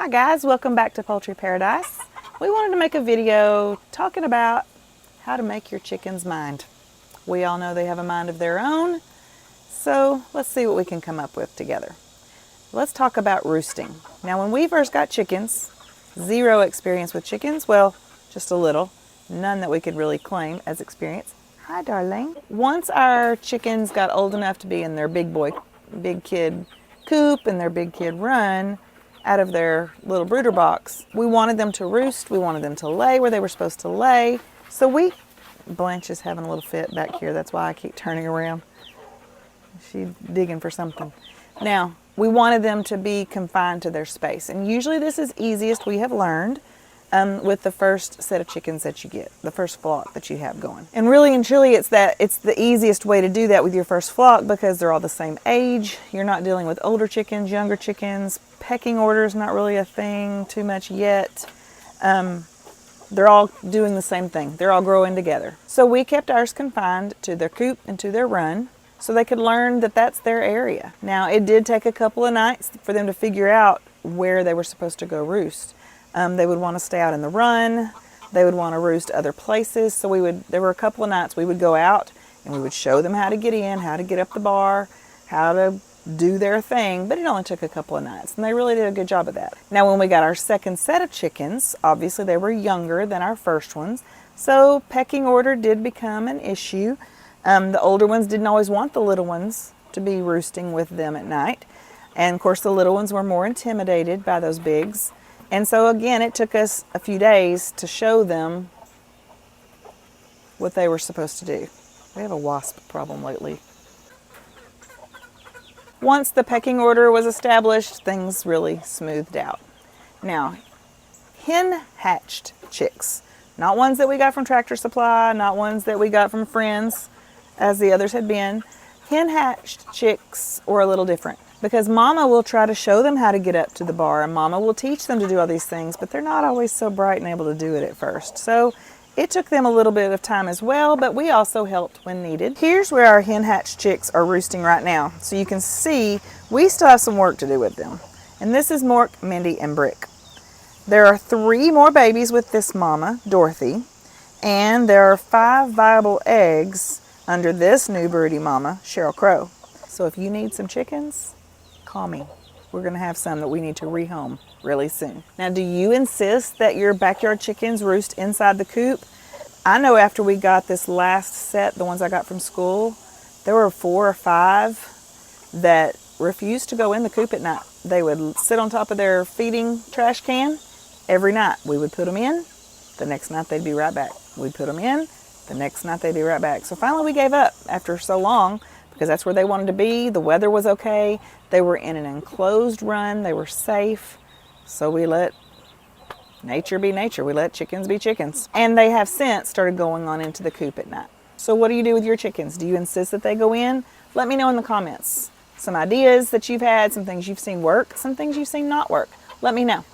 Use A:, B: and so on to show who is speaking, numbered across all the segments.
A: Hi guys, welcome back to Poultry Paradise. We wanted to make a video talking about how to make your chickens mind. We all know they have a mind of their own, so let's see what we can come up with together. Let's talk about roosting. Now when we first got chickens, zero experience with chickens, well, just a little, none that we could really claim as experience. Hi darling. Once our chickens got old enough to be in their big kid coop and their big kid run, out of their little brooder box, we wanted them to roost, we wanted them to lay where they were supposed to lay. So Blanche is having a little fit back here, that's why I keep turning around. She's digging for something. Now, we wanted them to be confined to their space, and usually this is easiest, we have learned, with the first set of chickens that you get, the first flock that you have going. And really and truly it's the easiest way to do that with your first flock because they're all the same age. You're not dealing with older chickens, younger chickens. Pecking order is not really a thing too much yet. They're all doing the same thing. They're all growing together. So we kept ours confined to their coop and to their run so they could learn that that's their area. Now it did take a couple of nights for them to figure out where they were supposed to go roost. They would want to stay out in the run. They would want to roost other places. So there were a couple of nights we would go out and we would show them how to get in, how to get up the bar, how to do their thing, but it only took a couple of nights and they really did a good job of that. Now when we got our second set of chickens, obviously they were younger than our first ones, so pecking order did become an issue. The older ones didn't always want the little ones to be roosting with them at night, and of course the little ones were more intimidated by those bigs. And so again, it took us a few days to show them what they were supposed to do. We have a wasp problem lately. Once the pecking order was established, things really smoothed out. Now, hen hatched chicks, not ones that we got from Tractor Supply, not ones that we got from friends, as the others had been. Hen hatched chicks were a little different because Mama will try to show them how to get up to the bar and Mama will teach them to do all these things, but they're not always so bright and able to do it at first. So it took them a little bit of time as well, but we also helped when needed. Here's where our hen hatched chicks are roosting right now. So you can see we still have some work to do with them. And this is Mork, Mindy, and Brick. There are 3 more babies with this mama, Dorothy, and there are 5 viable eggs under this new broody mama, Sheryl Crow. So if you need some chickens, call me. We're gonna have some that we need to rehome really soon. Now, do you insist that your backyard chickens roost inside the coop? I know after we got this last set, the ones I got from school, there were 4 or 5 that refused to go in the coop at night. They would sit on top of their feeding trash can every night. We would put them in, the next night they'd be right back. We'd put them in, the next night they'd be right back. So finally we gave up after so long because that's where they wanted to be. The weather was okay. They were in an enclosed run. They were safe. So we let nature be nature. We let chickens be chickens. And they have since started going on into the coop at night. So what do you do with your chickens? Do you insist that they go in? Let me know in the comments. Some ideas that you've had, some things you've seen work, some things you've seen not work. Let me know.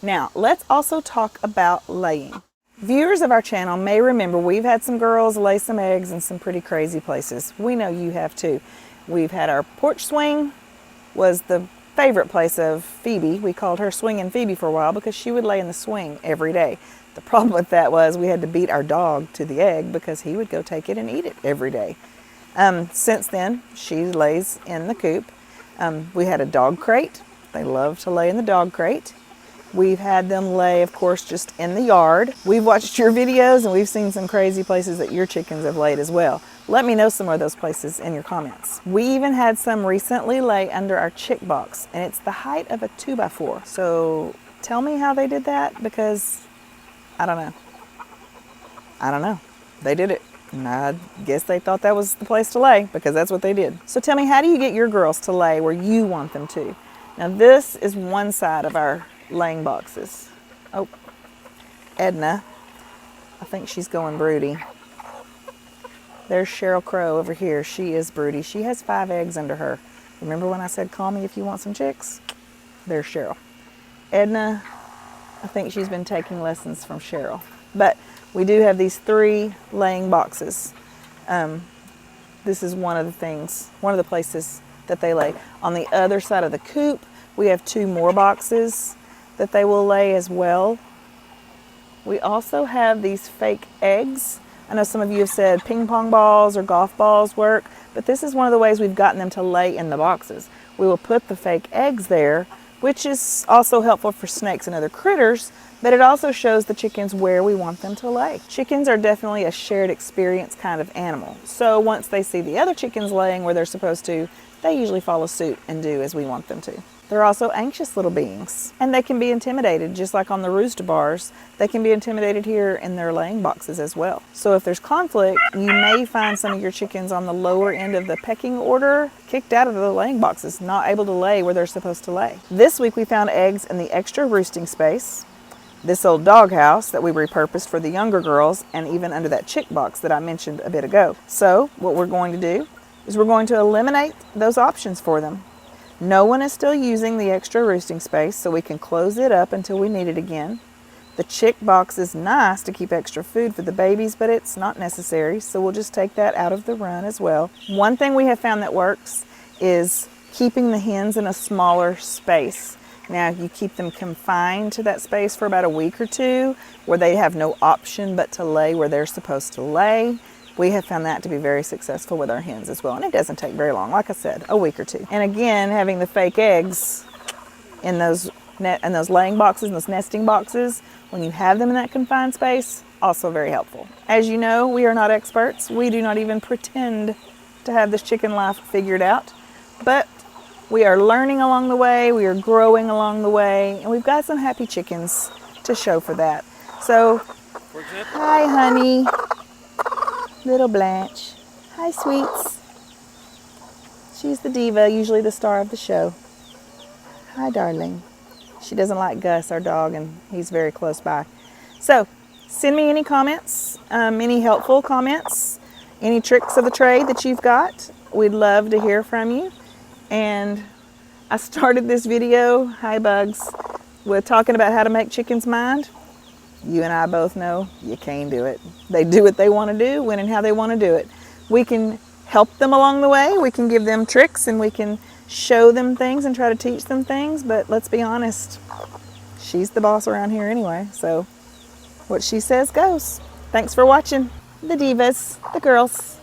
A: Now, let's also talk about laying. Viewers of our channel may remember we've had some girls lay some eggs in some pretty crazy places. We know you have too. We've had our porch swing was the favorite place of Phoebe. We called her Swinging Phoebe for a while because she would lay in the swing every day. The problem with that was we had to beat our dog to the egg because he would go take it and eat it every day. Since then, she lays in the coop. We had a dog crate. They love to lay in the dog crate. We've had them lay, of course, just in the yard. We've watched your videos and we've seen some crazy places that your chickens have laid as well. Let me know some of those places in your comments. We even had some recently lay under our chick box, and it's the height of a 2x4. So tell me how they did that, because I don't know. I don't know. They did it. And I guess they thought that was the place to lay because that's what they did. So tell me, how do you get your girls to lay where you want them to? Now this is one side of our laying boxes. Oh, Edna, I think she's going broody. There's Sheryl Crow over here. She is broody. She has 5 eggs under her. Remember when I said call me if you want some chicks? There's Sheryl. Edna, I think she's been taking lessons from Sheryl. But we do have these 3 laying boxes. This is one of the places that they lay. On the other side of the coop, we have 2 more boxes. that they will lay as well. We also have these fake eggs. I know some of you have said ping pong balls or golf balls work, but this is one of the ways we've gotten them to lay in the boxes. We will put the fake eggs there, which is also helpful for snakes and other critters, but it also shows the chickens where we want them to lay. Chickens are definitely a shared experience kind of animal. So once they see the other chickens laying where they're supposed to, they usually follow suit and do as we want them to. They're also anxious little beings, and they can be intimidated, just like on the roost bars. They can be intimidated here in their laying boxes as well. So if there's conflict, you may find some of your chickens on the lower end of the pecking order, kicked out of the laying boxes, not able to lay where they're supposed to lay. This week we found eggs in the extra roosting space, this old doghouse that we repurposed for the younger girls, and even under that chick box that I mentioned a bit ago. So what we're going to do is we're going to eliminate those options for them. No one is still using the extra roosting space, so we can close it up until we need it again. The chick box is nice to keep extra food for the babies, but it's not necessary, so we'll just take that out of the run as well. One thing we have found that works is keeping the hens in a smaller space. Now, you keep them confined to that space for about a week or two, where they have no option but to lay where they're supposed to lay. We have found that to be very successful with our hens as well, and it doesn't take very long, like I said, a week or two. And again, having the fake eggs in those laying boxes and those nesting boxes, when you have them in that confined space, also very helpful. As you know, we are not experts. We do not even pretend to have this chicken life figured out, but we are learning along the way, we are growing along the way, and we've got some happy chickens to show for that. So, hi honey. Little Blanche. Hi, sweets. She's the diva, usually the star of the show. Hi, darling. She doesn't like Gus, our dog, and he's very close by. So, send me any comments, any helpful comments, any tricks of the trade that you've got. We'd love to hear from you. And I started this video, hi Bugs, with talking about how to make chickens mind. You and I both know you can't do it. They do what they want to do, when and how they want to do it. We can help them along the way. We can give them tricks and we can show them things and try to teach them things. But let's be honest, she's the boss around here anyway. So what she says goes. Thanks for watching. The divas, the girls.